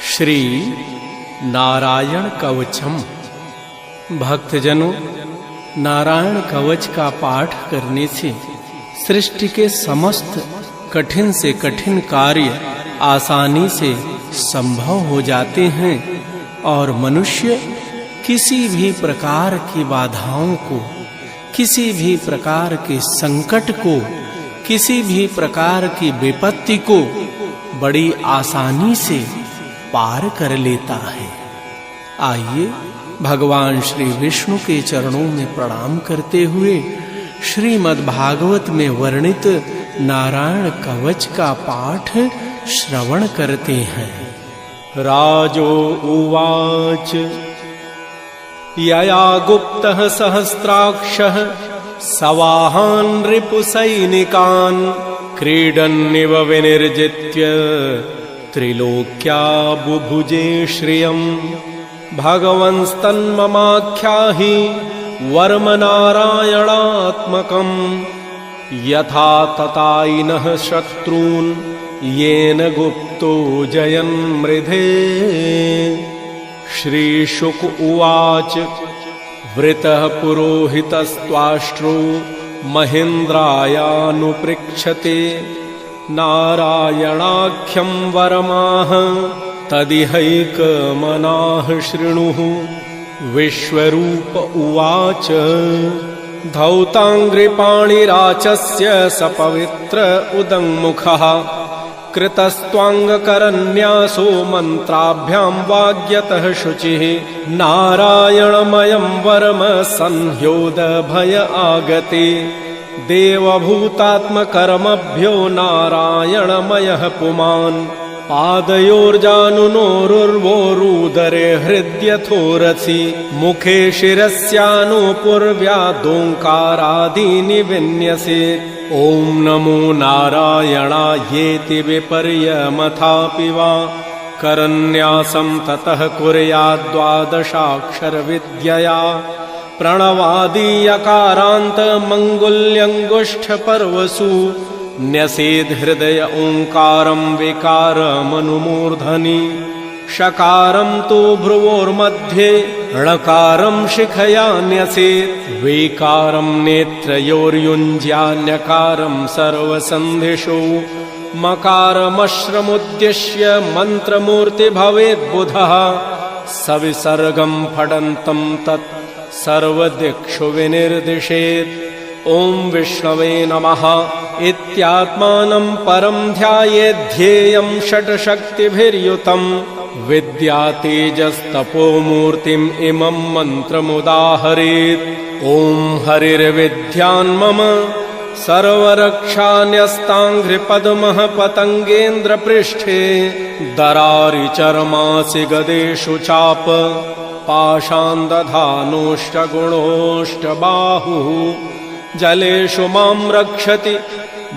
श्री नारायण कवचम। भक्तजनों, नारायण कवच का पाठ करने से सृष्टि के समस्त कठिन से कठिन कार्य आसानी से संभव हो जाते हैं और मनुष्य किसी भी प्रकार की बाधाओं को, किसी भी प्रकार के संकट को, किसी भी प्रकार की विपत्ति को बड़ी आसानी से पार कर लेता है। आइए भगवान श्री विष्णु के चरणों में प्रणाम करते हुए श्रीमद् भागवत में वर्णित नारायण कवच का पाठ श्रवण करते हैं। राजो उवाच यया गुप्तः सहस्राक्षः सवाहान् रिपुसैनिकान् क्रीडन्निव विनिर्जित्य त्रिलोक्या बुभुजे श्रियम् भगवंस्तन्ममाख्याहि वर्म नारायणात्मकम् यथा ततायिनः शत्रून् येन गुप्तो जयन्मृधे। श्रीशुक उवाच वृतः पुरोहितस्त्वाष्ट्रो महेन्द्रायानुपृक्षते नारायणाख्यं वरमाह तदिहैकमनाः शृणुः। विश्वरूप उवाच धौताङ्घ्रिपाणिराचस्य सपवित्र उदङ्मुखः कृतस्त्वाङ्गकरन्यासो मन्त्राभ्यां वाग्यतः शुचिः नारायणमयं वरम संह्योदभय आगते देवभूतात्मकर्मभ्यो नारायणमयः पुमान् पादयोर्जानुनोरुर्वोरुदरे हृद्यथोरसि मुखे शिरस्यानुपूर्व्यादोङ्कारादीनि विन्यसे। ॐ नमो नारायणायेति विपर्यमथापि वा करन्यासं ततः कुर्याद्द्वादशाक्षरविद्यया प्रणवादियकारान्तमङ्गुल्यङ्गुष्ठपर्वसु न्यसेद् हृदय ओङ्कारं विकारमनुमूर्धनि षकारं तु भ्रुवोर्मध्ये णकारं शिखया न्यसेत् वेकारं नेत्रयोर्युञ्ज्यान्यकारं सर्वसन्धिषु मकारमश्रमुद्दिश्य मन्त्रमूर्ति भवेत् बुधः सविसर्गं फडन्तं तत् सर्वदिक्षु विनिर्दिशेत्। ॐ विष्णवे नमः इत्यात्मानं परं ध्यायेद्धेयं षट्शक्तिभिर्युतं विद्यातेजस्तपोमूर्तिम् इमं मन्त्रमुदाहरेत्। ॐ हरिर्विद्यान्मम सर्वरक्षान्यस्ताङ्घ्रिपद्मः पतङ्गेन्द्रपृष्ठे दरारिचर्मासि गदेषु चाप पाषाण्दधानोष्टगुणोष्टबाहुः जलेषु मां रक्षति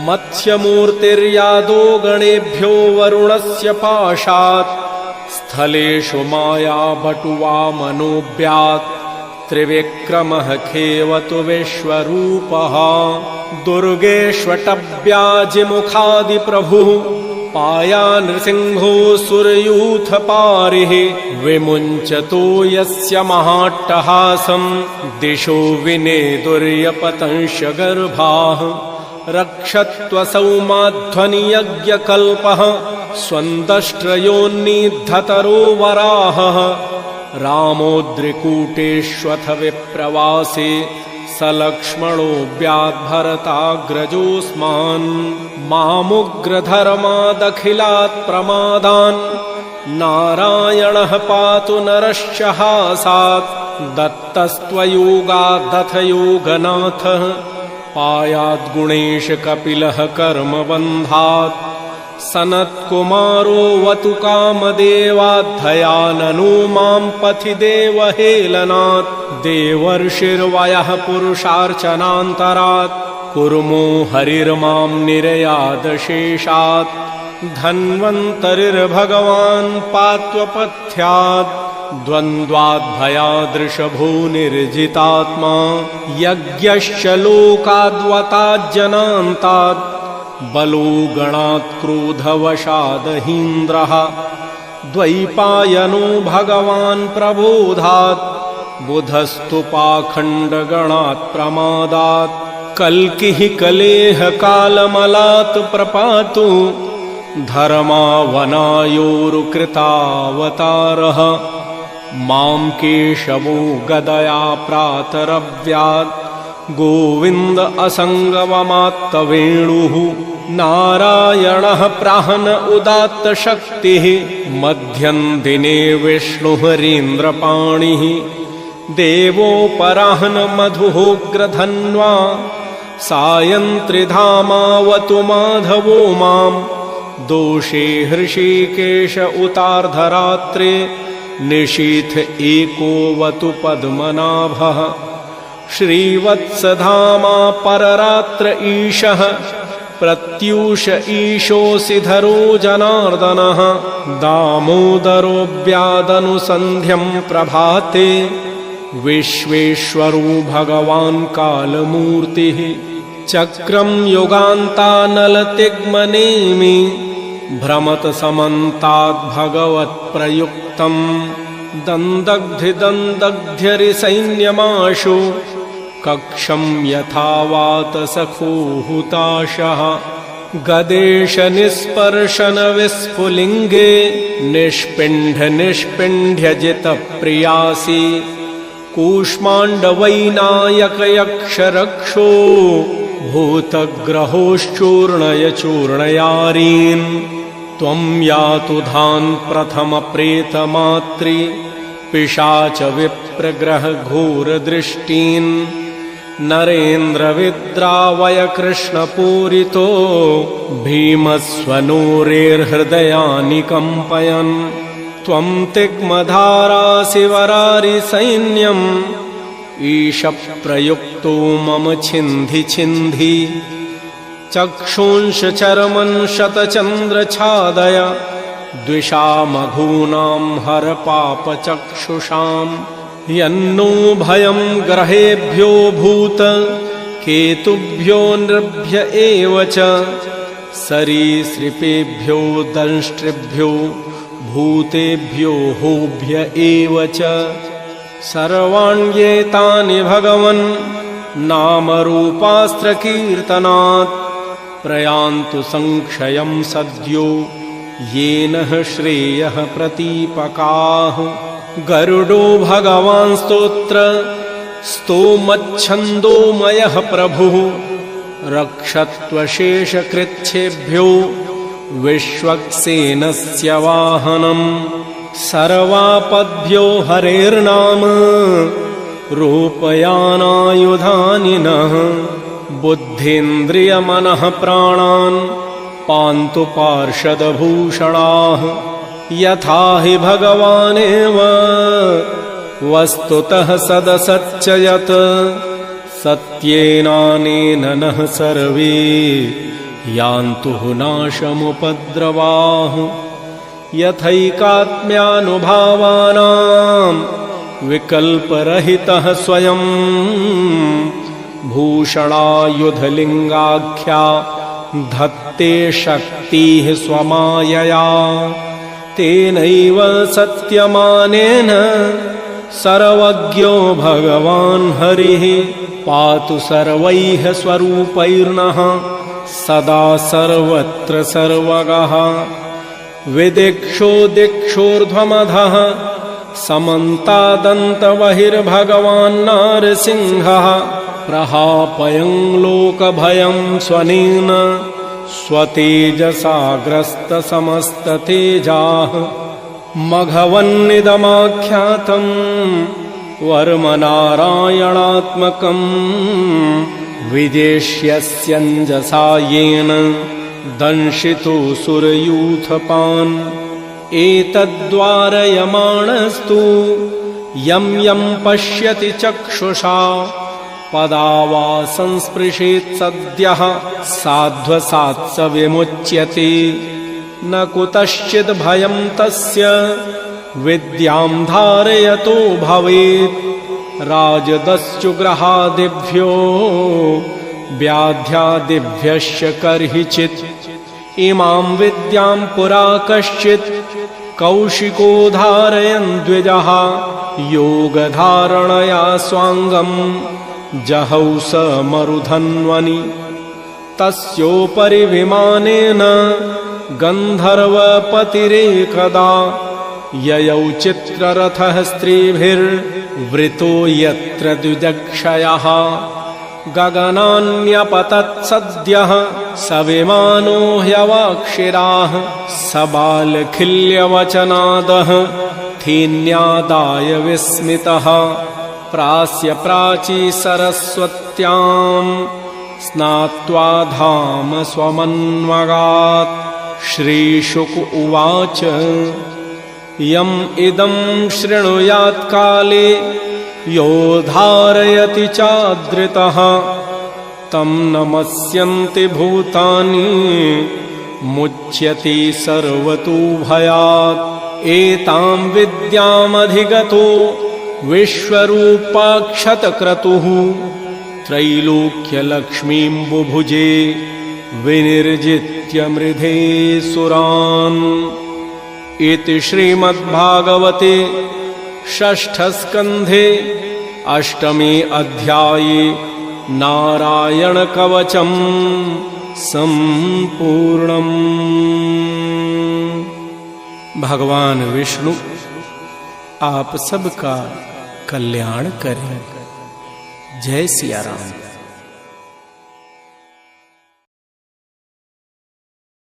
मत्स्यमूर्तिर्यादो गणेभ्यो वरुणस्य पाशात् स्थलेषु मायाभटुवामनोऽभ्यात् त्रिविक्रमः खेवतु विश्वरूपः दुर्गेष्वटव्याजिमुखादिप्रभुः पाया नृसिंहो सुरयूथपारिः विमुञ्चतो यस्य महाट्टहासं दिशो विनेदुर्यपतंशगर्भाः रक्षत्वसौ माध्वनियज्ञकल्पः स्वन्दष्ट्रयोन्निद्धतरो वराहः रामोद्रिकूटेष्वथ विप्रवासे सलक्ष्मणो व्याद्भरताग्रजोऽस्मान् मामुग्रधर्मादखिलात् प्रमादान् नारायणः पातु नरश्च हासात् दत्तस्त्वयोगादथ योगनाथः पायाद्गुणेश कपिलः कर्मबन्धात् सनत्कुमारो वतु कामदेवाद्धयाननु मां पथि देवहेलनात् देवर्षिर्वयः पुरुषार्चनान्तरात् कुर्मो हरिर्मां निरयादशेषात् धन्वन्तरिर्भगवान् पात्वपथ्यात् द्वन्द्वाद्भयादृशभो निर्जितात्मा यज्ञश्च लोकाद्वताज्जनान्तात् बलो गणात् क्रोधवशादहीन्द्रः द्वैपायनो भगवान् प्रबोधात् बुधस्तु पाखण्डगणात् प्रमादात् कल्किः कलेह कालमलात् प्रपातु धर्मावनायोरुकृतावतारः मां केशवो गदया प्रातरव्यात् गोविन्द असङ्गवमात्तवेणुः नारायणः प्राहन उदात्तशक्तिः मध्यं दिने विष्णुहरीन्द्रपाणिः देवोपराह्न मधुहोग्रधन्वा सायं त्रिधामावतु माधवो मां दोषे हृषीकेश उतार्धरात्रे निशीथ एकोऽवतु पद्मनाभः श्रीवत्सधामा पररात्र ईशः प्रत्यूष ईशोऽसिधरो जनार्दनः दामोदरोऽव्यादनुसन्ध्यं प्रभाते विश्वेश्वरो भगवान् कालमूर्तिः चक्रं युगान्तानलतिग्मनेमि भ्रमत समन्ताद् भगवत्प्रयुक्तं दन्दग्ध्यरिसैन्यमाशु कक्षं यथा वातसखो हुताशः गदेश निस्पर्शन विस्फुलिङ्गे निष्पिण्ढ्यजितप्रियासि कूष्माण्डवैनायकयक्षरक्षो भूतग्रहोश्चूर्णय चूर्णयारीन् त्वं यातु धान् प्रथमप्रेतमात्रि पिशाच विप्रग्रह घोरदृष्टीन् नरेन्द्रविद्रावय कृष्णपूरितो भीमस्वनूरेर्हृदयानि कम्पयन् त्वं तिग्मधारासि वरारिसैन्यम् ईशप्रयुक्तो मम छिन्धि छिन्धि चक्षुंश चरमन् शतचन्द्रछादय द्विषामघूनां हर पापचक्षुषाम् यन्नो भयं ग्रहेभ्यो भूत केतुभ्यो नृभ्य एव च सरीसृपेभ्यो दंष्ट्रिभ्यो भूतेभ्यो होभ्य एव च सर्वाण्येतानि भगवन् नामरूपास्त्रकीर्तनात् प्रयान्तु संक्षयं सद्यो येन श्रेयः प्रतीपकाः गरुडो भगवान् स्तोमच्छन्दोमयः प्रभुः रक्षत्वशेषकृच्छेभ्यो विश्वक्सेनस्य वाहनम् सर्वापद्भ्यो हरेर्नाम रूपयानायुधानि नः बुद्धीन्द्रियमनः प्राणान् पान्तु पार्षदभूषणाः यथा हि भगवानेव वस्तुतः सदसच्च यत् सत्येनानेन नः सर्वे यान्तु नाशमुपद्रवाः यथैकात्म्यानुभावानां विकल्परहितः स्वयं भूषणायुधलिङ्गाख्या धत्ते शक्तिः स्वमायया तेनैव सत्यमानेन सर्वज्ञो भगवान् हरिः पातु सर्वैः स्वरूपैर्नः सदा सर्वत्र सर्वगः विदिक्षो दिक्षोर्ध्वमधः समन्तादन्तबहिर्भगवान् नारसिंहः प्रहापयं लोकभयं स्वनेन स्वतेजसाग्रस्तसमस्ततेजाः मघवन्निदमाख्यातं वर्मनारायणात्मकं विदेश्यस्यञ्जसा येन दंशितो सुरयूथपान् एतद्वारयमाणस्तु यं यं पश्यति चक्षुषा पदावा संस्पृशेत् सद्यः साध्वसात् स विमुच्यते न कुतश्चिद् भयं तस्य विद्यां धारयतो भवेत् राजदस्युग्रहादिभ्यो व्याध्यादिभ्यश्च कर्हिचित् इमां विद्यां पुरा कश्चित् कौशिको धारयन् द्विजः योगधारणया स्वांगं जहौ स मरुधन्वनि तस्योपरि विमानेन गन्धर्वपतिरेकदा ययौ चित्ररथः स्त्रीभिर्वृतो यत्र द्विजक्षयः गगनान्यपतत् सद्यः स विमानो ह्यवाक्षिराः सबालखिल्यवचनादः थीन्यादाय विस्मितः प्रास्य प्राची सरस्वत्यां स्नात्वा धाम स्वमन्वगात् श्रीशुक उवाच यम् इदं शृणुयात् काले यो धारयति चादृतः तं नमस्यन्ति भूतानि मुच्यते सर्वतो भयात् एतां विद्यामधिगतो विश्वरूपाक्षतक्रतुः त्रैलोक्यलक्ष्मीं बुभुजे विनिर्जित्य मृधे सुरान्। इति श्रीमद्भागवते षष्ठस्कन्धे अष्टमे अध्याये नारायणकवचं सम्पूर्णम्। भगवान विष्णु आप सबका कल्याण करें। जय सिया राम।